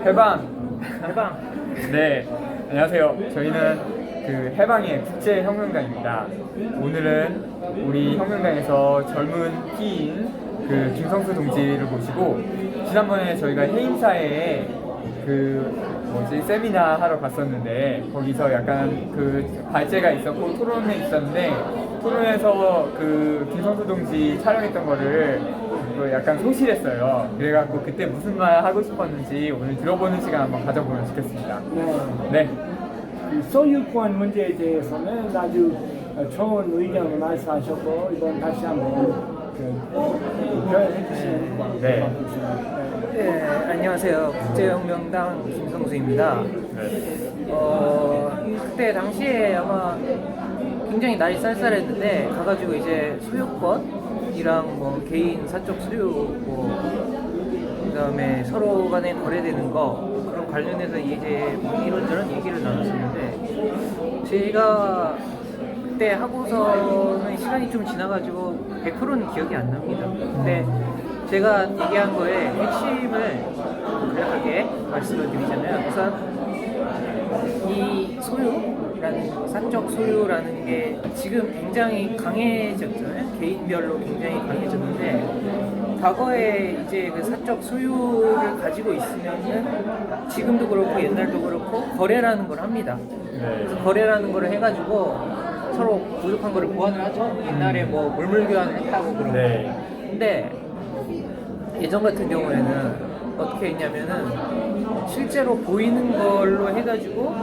해방. 해방. 네, 안녕하세요. 저희는 그 해방의 국제혁명단입니다. 오늘은 우리 혁명단에서 젊은 피인 그 김성수 동지를 모시고, 지난번에 저희가 해임사회에 세미나 하러 갔었는데, 거기서 약간 그 발제가 있었고 토론회 있었는데, 토론회에서 그 김성수 동지 촬영했던 거를 약간 소실했어요. 그래갖고 그때 무슨 말 하고 싶었는지 오늘 들어보는 시간 한번 가져보면 좋겠습니다. 네. 이 소유권 문제에 대해서는 아주 좋은 의견을 말씀하셨고, 이건 다시 한번 표현해 주시면 고맙겠습니다. 네, 안녕하세요. 국제혁명당 김성수입니다. 그때 당시에 아마 굉장히 날이 쌀쌀했는데 가가지고 이제 소유권이랑 뭐 개인 사적 소유 그다음에 서로 간에 거래되는 거 그런 관련해서 이제 이런저런 얘기를 나눴었는데, 제가 그때 하고서는 시간이 좀 지나가지고 100%는 기억이 안 납니다. 근데 제가 얘기한 거에 핵심을 간략하게 말씀을 드리자면, 우선 이 소유라는, 사적 소유라는 게 지금 굉장히 강해졌잖아요. 개인별로 굉장히 강해졌는데, 과거에 이제 그 사적 소유를 가지고 있으면은 지금도 그렇고 옛날도 그렇고 거래라는 걸 합니다. 그래서 거래라는 걸 해가지고 서로 부족한 거를 보완을 하죠. 옛날에 뭐 물물 교환을 했다고 그러고. 근데 예전 같은 경우에는 어떻게 했냐면은 실제로 보이는 걸로 해가지고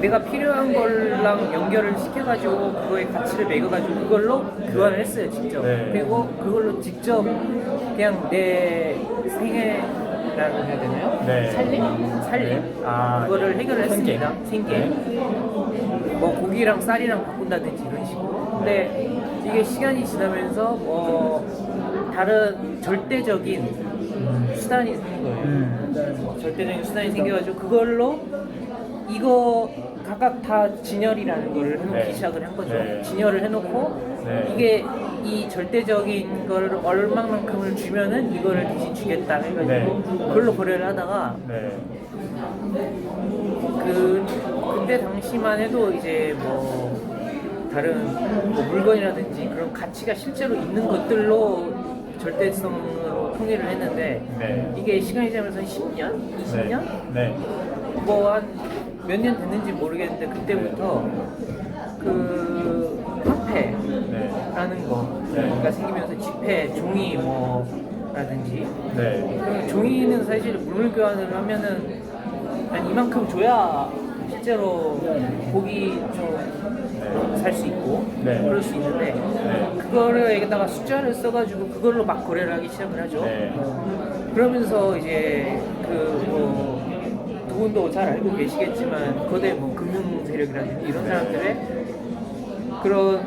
내가 필요한 걸랑 연결을 시켜가지고 그거의 가치를 매겨가지고 그걸로 교환을 했어요, 직접. 그리고 그걸로 직접 그냥 내 생애라고 해야 되나요? 살림? 그거를 해결을 했습니다. 생계. 뭐 고기랑 쌀이랑 바꾼다든지 이런 식으로. 근데 이게 시간이 지나면서 다른 절대적인 수단이 생긴 거예요. 절대적인 수단이 생겨가지고 그걸로 이거 각각 다 진열이라는 거를 해놓기 시작을 한 거죠. 진열을 해놓고 이게 이 절대적인 거를 얼마만큼을 주면은 이거를 대신 주겠다 해가지고 그걸로 거래를 하다가 그때 당시만 해도 이제 뭐 다른 뭐 물건이라든지 그런 가치가 실제로 있는 것들로 절대성으로 통일을 했는데 이게 시간이 지나면서 10년? 20년? 뭐 한 몇 년 됐는지 모르겠는데 그때부터 그 화폐라는 거가 생기면서 지폐, 종이 라든지 그 종이는 사실 물물 교환을 하면은 한 이만큼 줘야 실제로 고기 좀 살 수 있고 그럴 수 있는데 그거를 여기다가 숫자를 써가지고 그걸로 막 거래를 하기 시작을 하죠. 그러면서 이제 두 분도 잘 알고 계시겠지만 거대 금융 세력이라든지 이런 사람들의 그런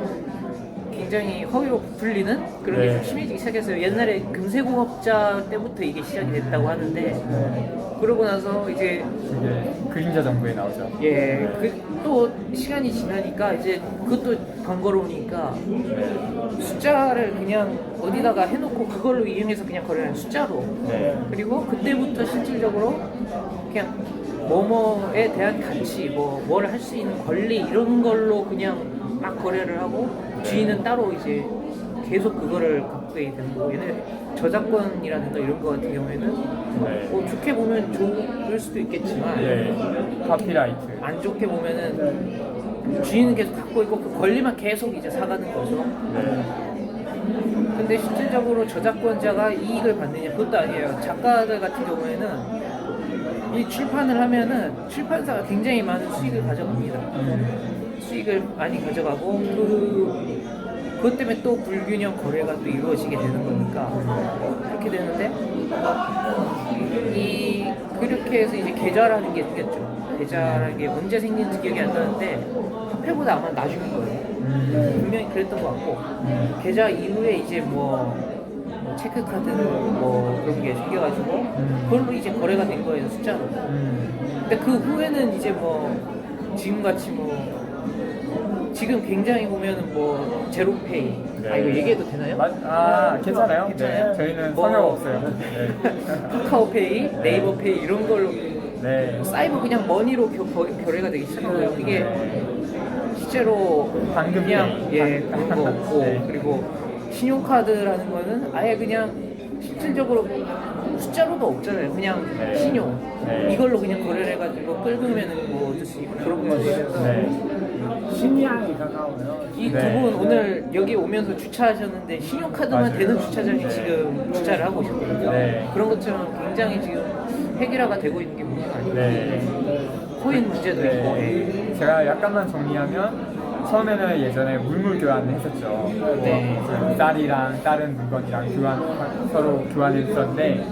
굉장히 허위로 불리는 그런 게 좀 심해지기 시작했어요. 옛날에 금세공업자 때부터 이게 시작이 됐다고 하는데 그러고 나서 이제 그림자 정부에 나오죠. 또 시간이 지나니까 이제 그것도 번거로우니까 숫자를 그냥 어디다가 해놓고 그걸로 이용해서 그냥 거래하는 숫자로. 그리고 그때부터 실질적으로 그냥 뭐뭐에 대한 가치, 뭘 할 수 있는 권리 이런 걸로 그냥 막 거래를 하고 주인은 따로 이제 계속 그거를 갖고 되는 거고, 얘네 저작권이라든가 이런 거 같은 경우에는 좋게 보면 좋을 수도 있겠지만 카피라이트 안 좋게 보면은 주인은 계속 갖고 있고 그 권리만 계속 이제 사가는 거죠. 근데 실질적으로 저작권자가 이익을 받느냐 그것도 아니에요. 작가들 같은 경우에는 이 출판을 하면은 출판사가 굉장히 많은 수익을 가져갑니다. 수익을 많이 가져가고 그것 때문에 또 불균형 거래가 또 이루어지게 되는 거니까 그렇게 되는데 그렇게 해서 이제 계좌라는 게 생겼죠. 계좌라는 게 언제 생긴지 기억이 안 나는데 화폐보다 아마 나중인 거예요. 분명히 그랬던 것 같고 계좌 이후에 이제 체크카드 그런 게 생겨가지고 그걸로 이제 거래가 된 거예요, 숫자로. 근데 그 후에는 이제 지금같이 지금 굉장히 보면은 뭐 제로페이 아 이거 얘기해도 되나요? 괜찮아요. 괜찮아요? 네, 저희는 뭐- 성역 없어요. 네. 카카오페이, 네이버페이 이런 걸로 네. 사이버 그냥 머니로 거래가 되기 시작해요. 이게 네. 실제로 방금 그냥 예 그런 거 없고 네. 그리고 신용카드라는 거는 아예 그냥 실질적으로 숫자로도 없잖아요. 그냥 네. 신용 네. 이걸로 그냥 거래를 해가지고 끌으면은 뭐 어쩔 수 있고 그런 거에 대해서 네. 신양이 가까워요. 이 두 네. 분 오늘 여기 오면서 주차하셨는데 신용카드만 맞아요. 되는 주차장에 네. 지금 주차를 하고 오셨거든요. 네. 그런 것처럼 굉장히 지금 해결화가 되고 있는 게 문제가 아니에요. 네. 코인 문제도 있고 예. 네. 제가 약간만 정리하면 처음에는 예전에 물물 교환을 했었죠. 네. 뭐 쌀이랑 다른 물건이랑 서로 교환했었는데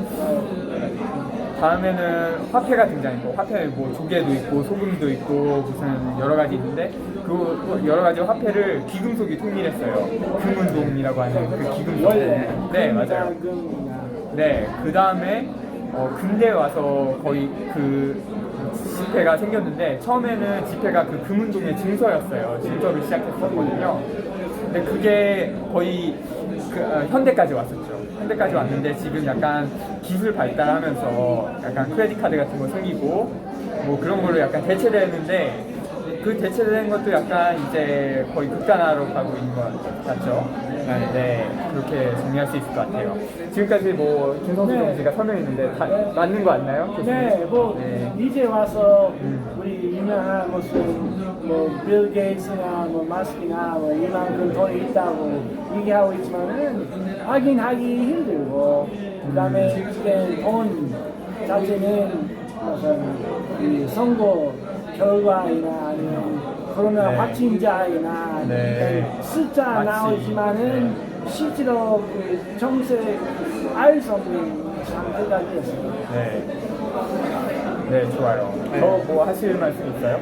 다음에는 화폐가 등장했고 화폐 뭐 조개도 있고 소금도 있고 무슨 여러 가지 있는데 그 여러 가지 화폐를 귀금속이 통일했어요. 금운동이라고 하는 그 귀금속. 원래 네 맞아요. 네, 그 다음에 근대 와서 거의 그 지폐가 생겼는데 처음에는 지폐가 그 금운동의 증서였어요. 증서를 시작했었거든요. 근데 그게 거의 현대까지 왔었죠. 현대까지 왔는데 지금 약간 기술 발달하면서 약간 크레딧 카드 같은 거 생기고 뭐 그런 걸로 약간 대체되는데 그 대체된 것도 약간 이제 거의 극단화로 가고 있는 것 같죠. 네, 그렇게 정리할 수 있을 것 같아요. 지금까지 뭐 김성수 네. 동지가 설명했는데 맞는 거 맞나요? 네, 뭐 네. 이제 와서 우리 유명한 무슨 뭐빌 게이츠나 뭐 마스크나 뭐 이만큼 돈이 있다고 얘기하고 있지만은 확인하기 힘들고 그다음에 이게 돈 자체는 어떤 이 선거 결과이나 아니면 코로나 네. 확진자이나 네. 숫자 맞지. 나오지만은 실제로 그 정책 알 수 없는 상태가 되었어요. 네. 네, 좋아요. 네. 더 뭐 하실 말씀 있어요?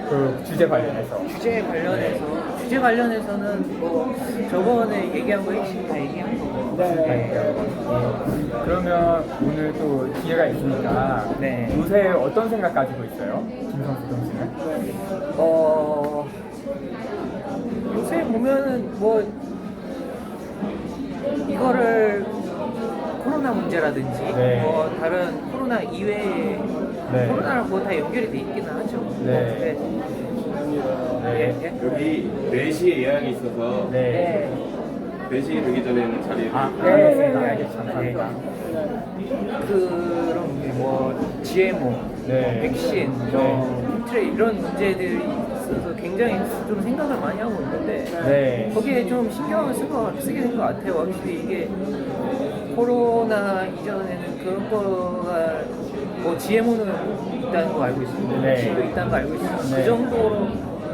그 주제 관련해서. 주제 관련해서는 뭐 저번에 얘기한 거 핵심 다 얘기한 거고. 네. 그러면 오늘 또 기회가 있으니까 네. 요새 어떤 생각 가지고 있어요? 김성수 동지는? 요새 보면은 뭐 이거를 코로나 문제라든지 네. 뭐 다른 코로나 이외에 네. 코로나랑 뭐 다 연결이 돼 있기는 하죠. 네. 예, 예. 여기 4시에 예약이 있어서 네. 4시 되기 전에는 자리를 알겠습니다. 네. 알겠습니다. 감사합니다. 그런 뭐 GMO, 네. 백신, 트레 이런 문제들이 있어서 굉장히 좀 생각을 많이 하고 있는데 네. 거기에 좀 신경을 쓰게 된 것 같아요. 확실히 이게 코로나 이전에는 그런 거가 뭐 GMO는 있다는 거 알고 있습니다. 네. 백신도 있다는 거 알고 있습니다. 네. 그 정도로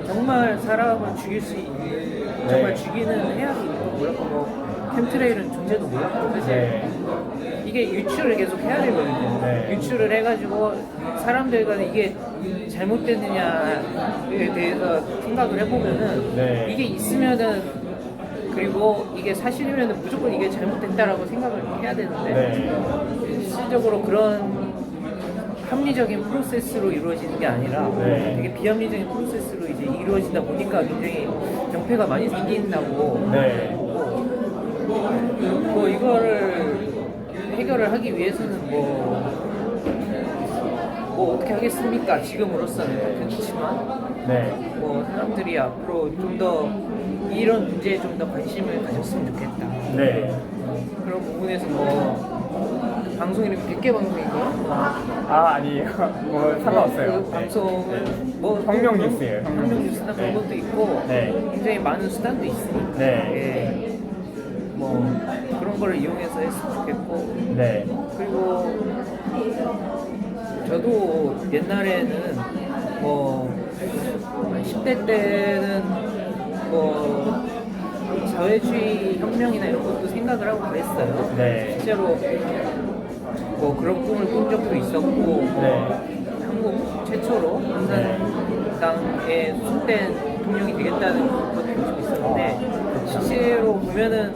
정말 사람을 죽일 수 있는 정말 죽이는 해악이 있는 거 몰랐고 뭐 캠트레일은 존재도 몰랐고 사실 네. 이게 유출을 계속 해야 되거든요. 네. 유출을 해가지고 사람들과 이게 잘못됐느냐에 대해서 생각을 해보면은 네. 이게 있으면은 그리고 이게 사실이면은 무조건 이게 잘못됐다라고 생각을 해야 되는데 네. 실질적으로 그런 합리적인 프로세스로 이루어지는 게 아니라 네. 되게 비합리적인 프로세스로 이제 이루어지다 보니까 굉장히 병폐가 많이 생긴다고 네. 뭐 이거를 해결을 하기 위해서는 뭐 어떻게 하겠습니까? 지금으로서는 그렇지만 네. 뭐 사람들이 앞으로 좀 더 이런 문제에 좀 더 관심을 가졌으면 좋겠다. 네. 그런 부분에서 뭐 방송 이름이 100개 방송인가요? 아니에요. 뭐 상관없어요. 그 방송은 네. 뭐 혁명 뉴스예요. 혁명 뉴스나 그런 네. 것도 있고 네. 굉장히 많은 수단도 있으니까 네. 예. 뭐 그런 거를 이용해서 했으면 좋겠고 네. 그리고 저도 옛날에는 뭐 10대 때는 뭐 사회주의 혁명이나 이런 것도 생각을 하고 그랬어요. 네. 실제로 뭐 그런 꿈을 꾼 적도 있었고 네. 한국 최초로 공산당의 순된 대통령이 되겠다는 것도 좀 있었는데 실제로 보면은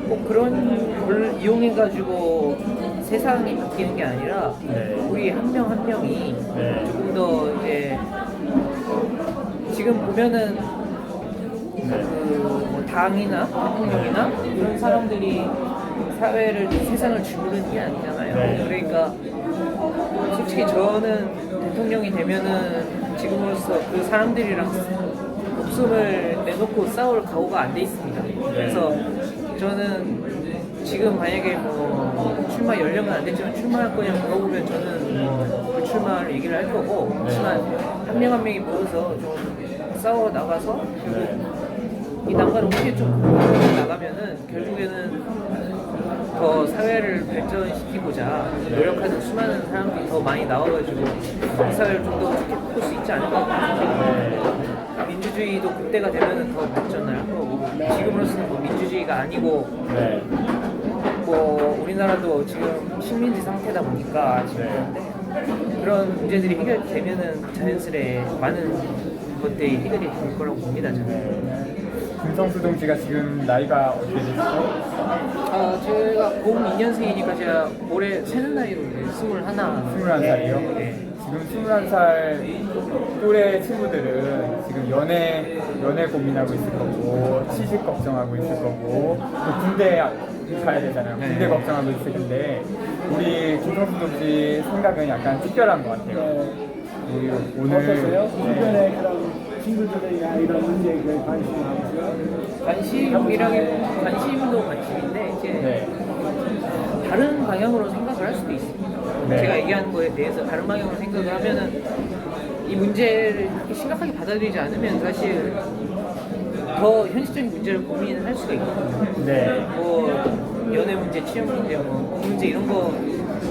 꼭 그런 걸 이용해 가지고 세상이 바뀌는 게 아니라 네. 우리 한 명 한 명이 네. 조금 더 이제 지금 보면은 그뭐 당이나 대통령이나 이런 사람들이 사회를 세상을 주무르는 게 아니잖아요. 네. 그러니까 솔직히 저는 대통령이 되면은 지금으로서 그 사람들이랑 목숨을 내놓고 싸울 각오가 안 돼 있습니다. 그래서 저는 지금 만약에 뭐 출마 연령은 안 됐지만 출마할 거냐 물어보면 저는 뭐 불출마를 얘기를 할 거고, 하지만 한 명 한 명이 모여서 좀 싸워 나가서 결국 이 난관을 어떻게 좀 나가면은 결국에는 더 사회를 발전시키고자 노력하는 수많은 사람들이 더 많이 나와가지고 이 사회를 좀 더 좋게 바꿀 수 있지 않을까 생각합니다. 민주주의도 그때가 되면은 더 발전을 하고, 지금으로서는 뭐 민주주의가 아니고 네. 뭐 우리나라도 지금 식민지 상태다 보니까 지금 그런 문제들이 해결되면은 자연스레 많은 것들이 해결이 될 거라고 봅니다. 저는. 김성수 동지가 지금 나이가 어떻게 되시죠? 제가 02년생이니까 제가 올해 새는 나이로 21. 21살이요? 네. 지금 21살 또래 친구들은 지금 연애 고민하고 있을 거고, 취직 걱정하고 있을 거고, 또 군대 가야 되잖아요. 네. 군대 걱정하고 있을 텐데, 우리 김성수 동지 생각은 약간 특별한 것 같아요. 네. 우리 어떠세요? 네. 주변에 그런 친구들이나 이런 문제에 관심이 많으세요? 관심도 관심인데 이제 네. 다른 방향으로 생각을 할 수도 있습니다. 네. 제가 얘기하는 거에 대해서 다른 방향으로 생각을 하면은 이 문제를 그렇게 심각하게 받아들이지 않으면 사실 더 현실적인 문제를 고민을 할 수가 있거든요. 네. 뭐 연애 문제, 취업 문제, 뭐 문제 이런 거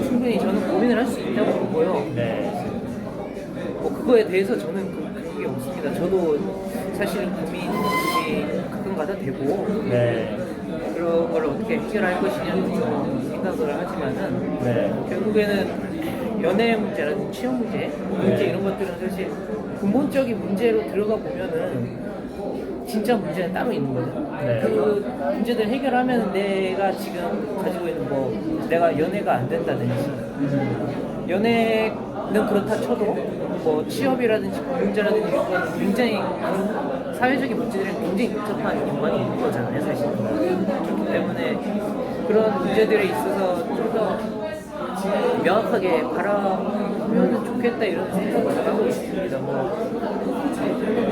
충분히 저는 고민을 할 수 있다고 보고요. 네. 뭐 그거에 대해서 저는 그런 게 없습니다. 저도 사실은 고민이 가끔가다 되고 네. 그런 걸 어떻게 해결할 것이냐는 좀 생각을 하지만은 네. 결국에는 연애 문제라든지 취업 문제 이런 것들은 사실 근본적인 문제로 들어가 보면은 진짜 문제는 따로 있는 거죠. 네. 그 문제들 해결하면 내가 지금 가지고 있는 뭐 내가 연애가 안 된다든지 연애는 그렇다 쳐도 뭐 취업이라든지 문제라든지 이런 건 굉장히 사회적인 문제들이 굉장히 복잡한 연관이 있는 거잖아요, 사실. 그렇기 때문에 그런 문제들에 있어서 좀 더 명확하게 바라보면 좋겠다 이런 생각을 하고 있습니다. 뭐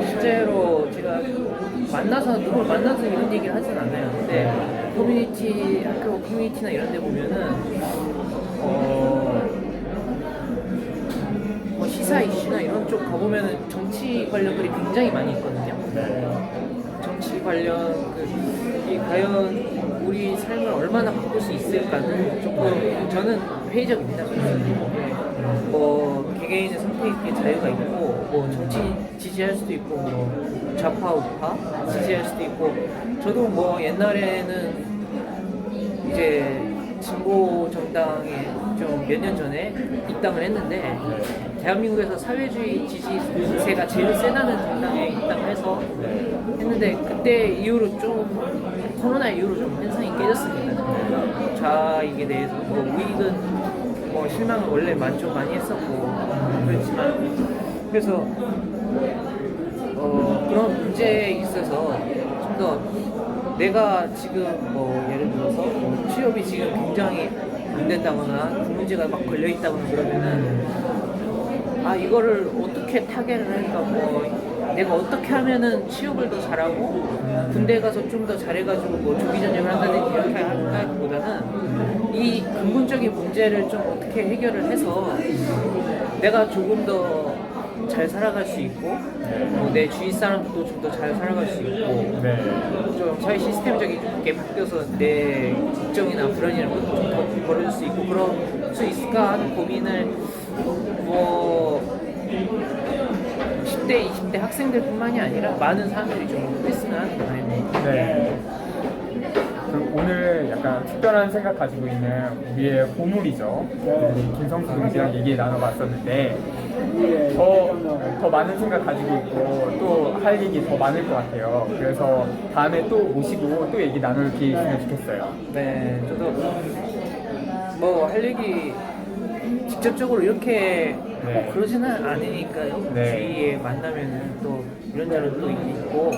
실제로 제가 누굴 만나서 이런 얘기를 하진 않아요. 근데 커뮤니티, 학교 커뮤니티나 이런 데 보면은 뭐 시사 이슈나 이런 쪽 가보면은 정치 관련 글이 굉장히 많이 있거든요. 정치 관련 이 과연 우리 삶을 얼마나 바꿀 수 있을까는 조금 저는 회의적입니다. 뭐 개개인의 선택의 자유가 있고 뭐 정치 지지할 수도 있고 뭐 좌파 우파 지지할 수도 있고, 저도 뭐 옛날에는 이제 진보 정당에 좀 몇 년 전에 입당을 했는데 대한민국에서 사회주의 지지세가 제일 세다는 정당에 입당을 해서 했는데 그때 이후로 좀 코로나 이후로 좀 현상이 깨졌습니다. 좌익에 대해서 뭐 우익은 뭐 실망을 원래 좀 많이 했었고 그렇지만, 그래서 그런 문제에 있어서 좀 더 내가 지금 뭐 예를 들어서 뭐 취업이 지금 굉장히 안 된다거나 그 문제가 막 걸려 있다거나 그러면은 이거를 어떻게 타개를 할까, 뭐 내가 어떻게 하면은 취업을 더 잘하고 군대 가서 좀 더 잘해가지고 뭐 조기 전역을 한다든지 이렇게 하기보다는 이 근본적인 문제를 좀 어떻게 해결을 해서 내가 조금 더 잘 살아갈 수 있고 뭐 내 주위 사람도 좀 더 잘 살아갈 수 있고 좀 사회 시스템적인 바뀌어서 내 걱정이나 불안이나 것도 좀 더 벌어질 수 있고 그럴 수 있을까 하는 고민을 뭐 10대, 20대 학생들뿐만이 아니라 많은 사람들이 좀 했으면 하는 바람입니다. 네. 그럼 오늘 약간 특별한 생각 가지고 있는 우리의 보물이죠. 우리 김성수 동지랑 얘기 나눠봤었는데 더 많은 생각 가지고 있고 또 할 얘기 더 많을 것 같아요. 그래서 다음에 또 모시고 또 얘기 나눌 기회 있으면 좋겠어요. 네, 저도 뭐 할 얘기 직접적으로 이렇게 네. 그러지는 않으니까요. 네. 주위에 만나면은 또 이런저런 또 있고,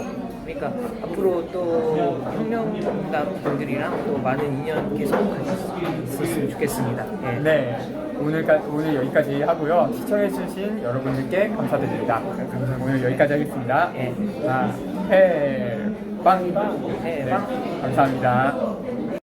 그러니까 앞으로 또 혁명당 분들이랑 또 많은 인연 계속 가질 수 있었으면 좋겠습니다. 예. 네, 오늘 여기까지 하고요. 시청해주신 여러분들께 감사드립니다. 오늘 여기까지 하겠습니다. 예. 자, 해빵. 해빵. 감사합니다.